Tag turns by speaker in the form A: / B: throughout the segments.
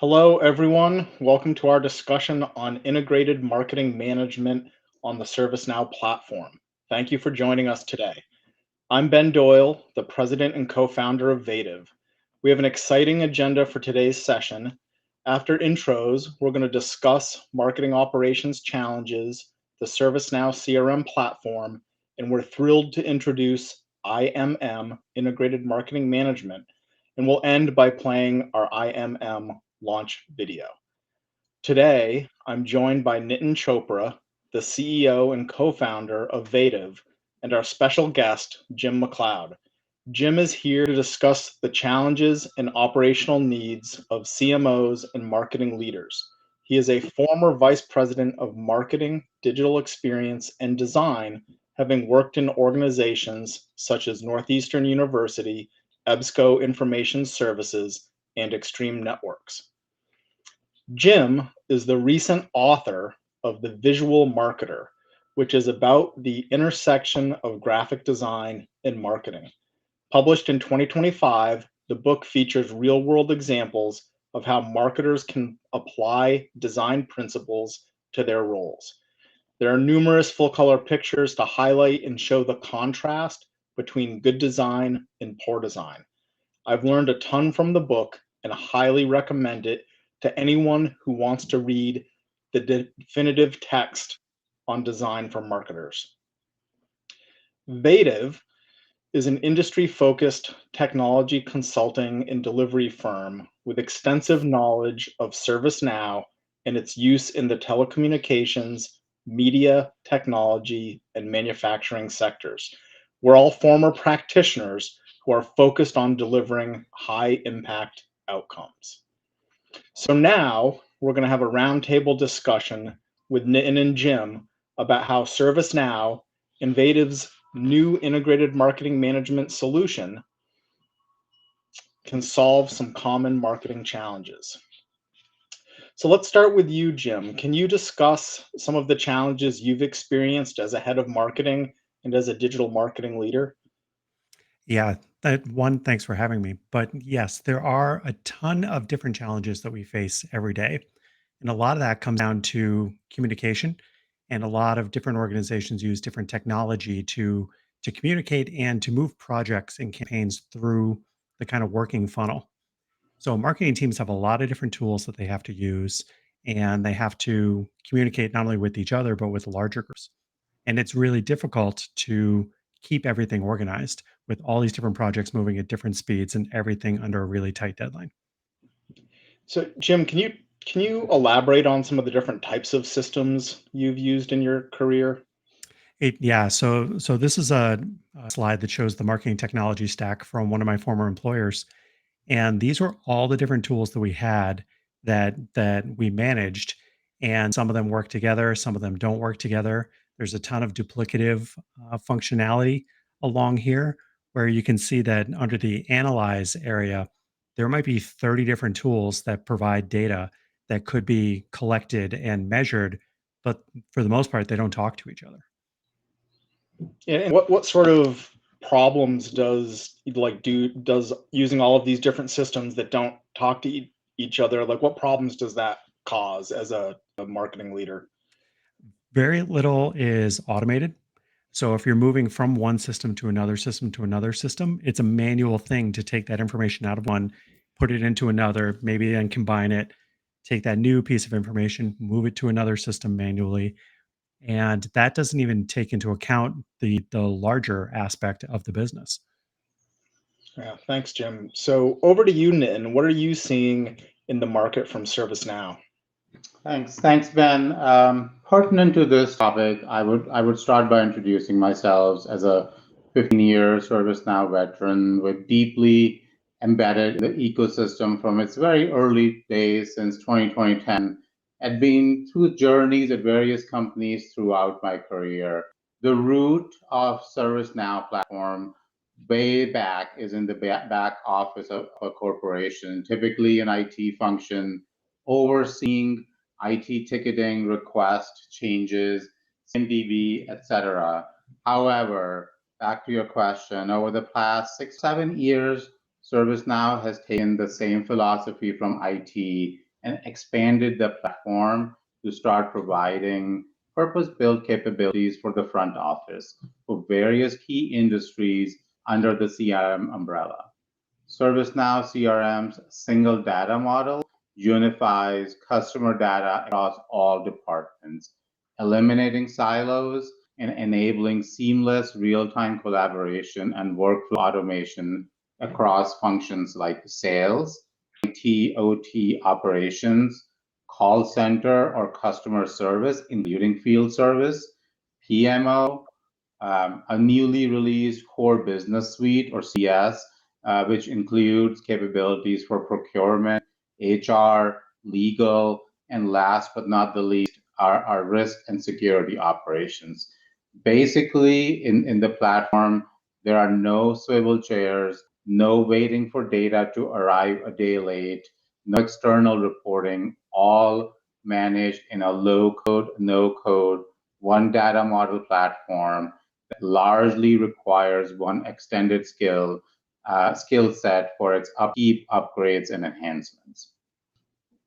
A: Hello, everyone. Welcome to our discussion on integrated marketing management on the ServiceNow platform. Thank you for joining us today. I'm Ben Doyle, the president and co-founder of Vativ. We have an exciting agenda for today's session. After intros, we're going to discuss marketing operations challenges, the ServiceNow CRM platform, and we're thrilled to introduce iMM, Integrated Marketing Management, and we'll end by playing our iMM launch video. Today, I'm joined by Nitin Chopra, the CEO and co-founder of Vativ, and our special guest, Jim McLeod. Jim is here to discuss the challenges and operational needs of CMOs and marketing leaders. He is a former vice president of marketing, digital experience, and design, having worked in organizations such as Northeastern University, EBSCO Information Services, and Extreme Networks. Jim is the recent author of The Visual Marketer, which is about the intersection of graphic design and marketing. Published in 2025, the book features real-world examples of how marketers can apply design principles to their roles. There are numerous full-color pictures to highlight and show the contrast between good design and poor design. I've learned a ton from the book and highly recommend it to anyone who wants to read the definitive text on design for marketers. Vativ is an industry-focused technology consulting and delivery firm with extensive knowledge of ServiceNow and its use in the telecommunications, media, technology, and manufacturing sectors. We're all former practitioners who are focused on delivering high-impact outcomes. So now we're going to have a roundtable discussion with Nitin and Jim about how ServiceNow and Vativ's new integrated marketing management solution can solve some common marketing challenges. So let's start with you, Jim. Can you discuss some of the challenges you've experienced as a head of marketing and as a digital marketing leader?
B: Yeah, thanks for having me. But yes, there are a ton of different challenges that we face every day. And a lot of that comes down to communication. And a lot of different organizations use different technology to communicate and to move projects and campaigns through the kind of working funnel. So marketing teams have a lot of different tools that they have to use, and they have to communicate not only with each other, but with larger groups. And it's really difficult to keep everything organized with all these different projects moving at different speeds and everything under a really tight deadline.
A: So Jim, can you elaborate on some of the different types of systems you've used in your career?
B: Yeah, so this is a slide that shows the marketing technology stack from one of my former employers, and these were all the different tools that we had that we managed, and some of them work together, some of them don't work together. There's a ton of duplicative functionality along here, where you can see that under the analyze area, there might be 30 different tools that provide data that could be collected and measured, but for the most part, they don't talk to each other.
A: And what sort of problems does using all of these different systems that don't talk to each other, like what problems does that cause as a marketing leader?
B: Very little is automated. So if you're moving from one system to another system to another system, it's a manual thing to take that information out of one, put it into another, maybe then combine it, take that new piece of information, move it to another system manually. And that doesn't even take into account the larger aspect of the business.
A: Yeah, thanks, Jim. So over to you, Nitin. What are you seeing in the market from ServiceNow?
C: Thanks, Ben. Pertinent to this topic, I would start by introducing myself as a 15-year ServiceNow veteran with deeply embedded in the ecosystem from its very early days since 2010. I've been through journeys at various companies throughout my career. The root of ServiceNow platform way back is in the back office of a corporation, typically an IT function overseeing IT ticketing, request changes, CMDB, etc. However, back to your question, over the past 6, 7 years, ServiceNow has taken the same philosophy from IT and expanded the platform to start providing purpose-built capabilities for the front office for various key industries under the CRM umbrella. ServiceNow CRM's single data model unifies customer data across all departments, eliminating silos and enabling seamless real-time collaboration and workflow automation across functions like sales, IT, OT operations, call center or customer service, including field service, PMO, a newly released core business suite or CS, which includes capabilities for procurement, HR, legal, and last but not the least, our risk and security operations. Basically, in the platform, there are no swivel chairs, no waiting for data to arrive a day late, no external reporting, all managed in a low code, no code, one data model platform that largely requires one extended skill set for its upkeep, upgrades, and enhancements.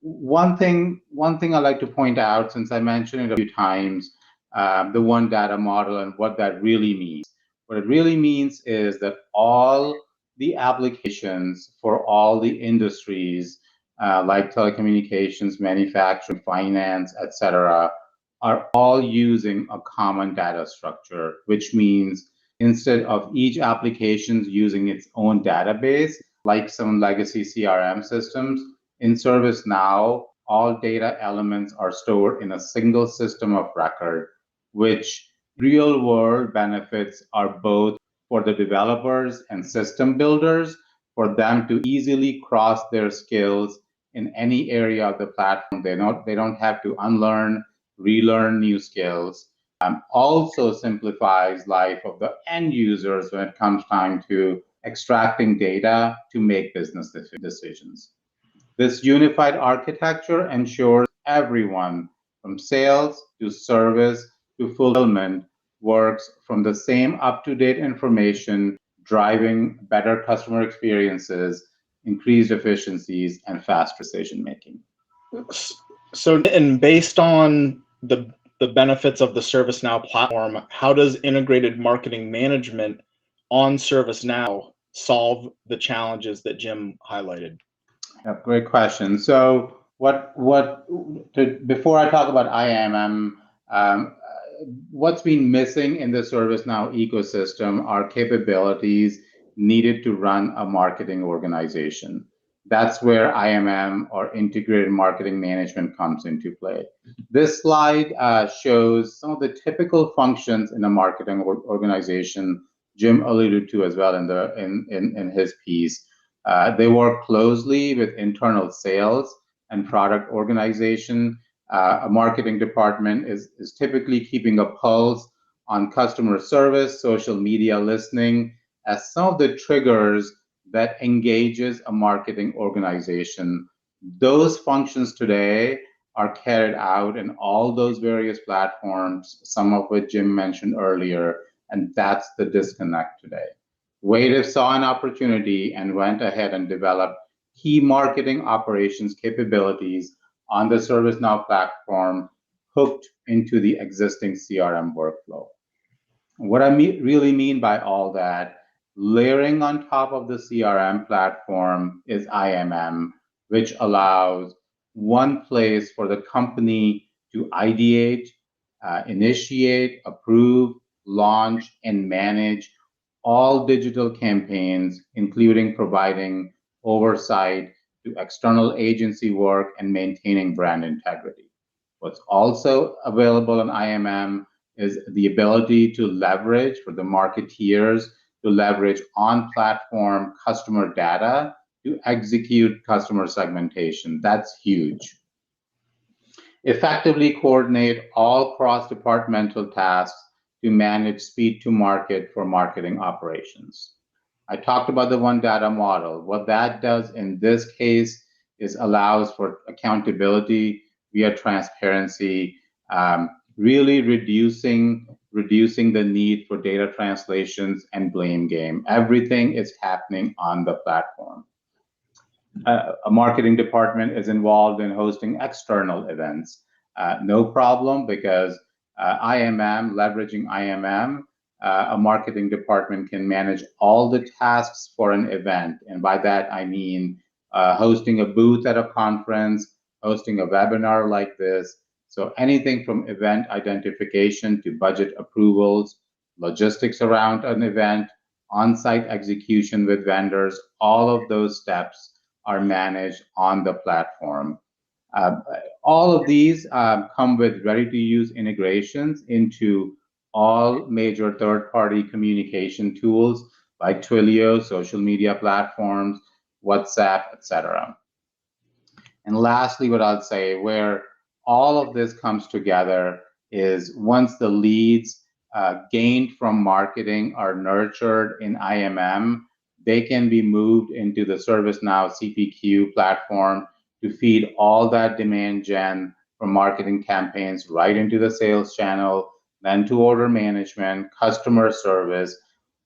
C: One thing I like to point out, since I mentioned it a few times, the one data model and what that really means. What it really means is that all the applications for all the industries, like telecommunications, manufacturing, finance, etc., are all using a common data structure, which means instead of each application using its own database, like some legacy CRM systems, in ServiceNow, all data elements are stored in a single system of record, which real-world benefits are both for the developers and system builders, for them to easily cross their skills in any area of the platform. They don't have to unlearn, relearn new skills. Also simplifies life of the end users when it comes time to extracting data to make business decisions. This unified architecture ensures everyone from sales to service to fulfillment works from the same up-to-date information, driving better customer experiences, increased efficiencies, and fast decision-making.
A: So, and based on the benefits of the ServiceNow platform, how does integrated marketing management on ServiceNow solve the challenges that Jim highlighted?
C: Yep, great question. So before I talk about iMM, what's been missing in the ServiceNow ecosystem are capabilities needed to run a marketing organization. That's where iMM or integrated marketing management comes into play. This slide shows some of the typical functions in a marketing organization. Jim alluded to as well in his piece. They work closely with internal sales and product organization. A marketing department is typically keeping a pulse on customer service, social media listening, as some of the triggers that engages a marketing organization. Those functions today are carried out in all those various platforms, some of which Jim mentioned earlier, and that's the disconnect today. Vativ saw an opportunity and went ahead and developed key marketing operations capabilities on the ServiceNow platform, hooked into the existing CRM workflow. What I really mean by all that, layering on top of the CRM platform is iMM, which allows one place for the company to ideate, initiate, approve, launch, and manage all digital campaigns, including providing oversight to external agency work and maintaining brand integrity. What's also available in iMM is the ability to leverage for the marketeers to leverage on-platform customer data to execute customer segmentation. That's huge. Effectively coordinate all cross-departmental tasks to manage speed to market for marketing operations. I talked about the one data model. What that does in this case is allows for accountability via transparency, really reducing the need for data translations and blame game. Everything is happening on the platform. a marketing department is involved in hosting external events. No problem, because IMM, leveraging IMM, a marketing department can manage all the tasks for an event. And by that, I mean hosting a booth at a conference, hosting a webinar like this. So anything from event identification to budget approvals, logistics around an event, on-site execution with vendors, all of those steps are managed on the platform. Uh, all of these come with ready-to-use integrations into all major third-party communication tools like Twilio, social media platforms, WhatsApp, etc. And lastly, what I'll say, where all of this comes together is once the leads gained from marketing are nurtured in IMM, they can be moved into the ServiceNow CPQ platform to feed all that demand gen from marketing campaigns right into the sales channel, then to order management, customer service,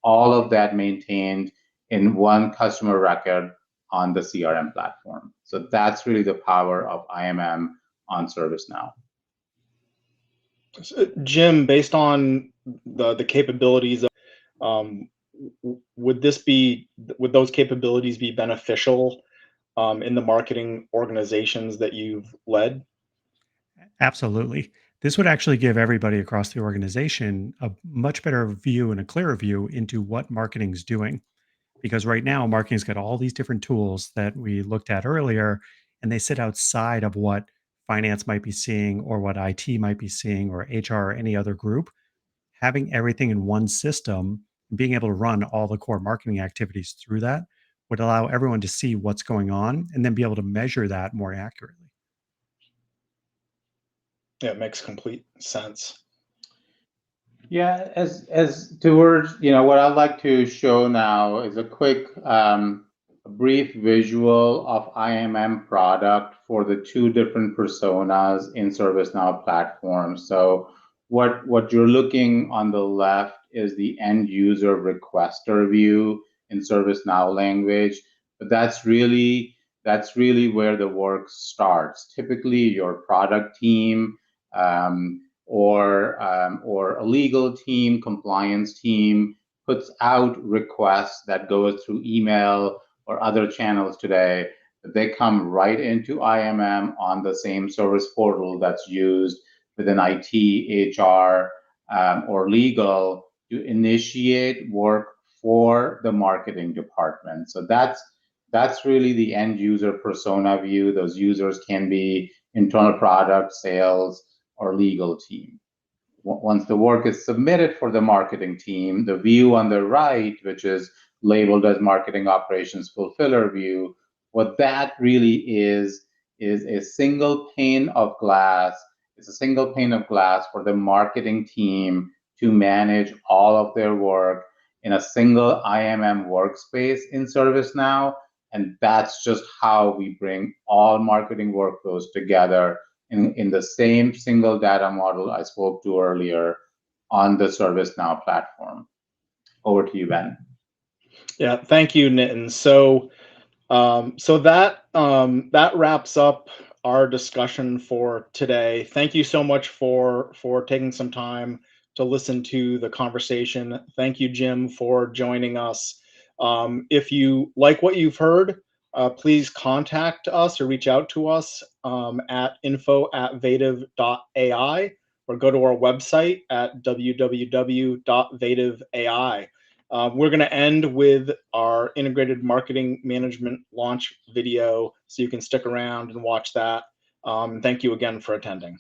C: all of that maintained in one customer record on the CRM platform. So that's really the power of IMM on ServiceNow.
A: Jim, based on the capabilities, would those capabilities be beneficial in the marketing organizations that you've led?
B: Absolutely. This would actually give everybody across the organization a much better view and a clearer view into what marketing's doing. Because right now, marketing's got all these different tools that we looked at earlier, and they sit outside of what finance might be seeing or what IT might be seeing or HR or any other group. Having everything in one system, being able to run all the core marketing activities through that would allow everyone to see what's going on and then be able to measure that more accurately.
A: Yeah, it makes complete sense.
C: Yeah, as towards, what I'd like to show now is a quick, a brief visual of IMM product for the two different personas in ServiceNow platform. So what you're looking on the left is the end user requester view in ServiceNow language, but that's really where the work starts. Typically, your product team. Or a legal team, compliance team puts out requests that goes through email or other channels today. They come right into IMM on the same service portal that's used within IT, HR, or legal to initiate work for the marketing department. So that's really the end user persona view. Those users can be internal product, sales, or legal team. Once the work is submitted for the marketing team, the view on the right, which is labeled as marketing operations fulfiller view, what that really is a single pane of glass. It's a single pane of glass for the marketing team to manage all of their work in a single IMM workspace in ServiceNow. And that's just how we bring all marketing workflows together in the same single data model I spoke to earlier on the ServiceNow platform. Over to you, Ben.
A: Yeah, thank you, Nitin. So that wraps up our discussion for today. Thank you so much for taking some time to listen to the conversation. Thank you, Jim, for joining us. If you like what you've heard, please contact us or reach out to us at info@vativ.ai or go to our website at www.vativ.ai. We're going to end with our integrated marketing management launch video, so you can stick around and watch that. Thank you again for attending.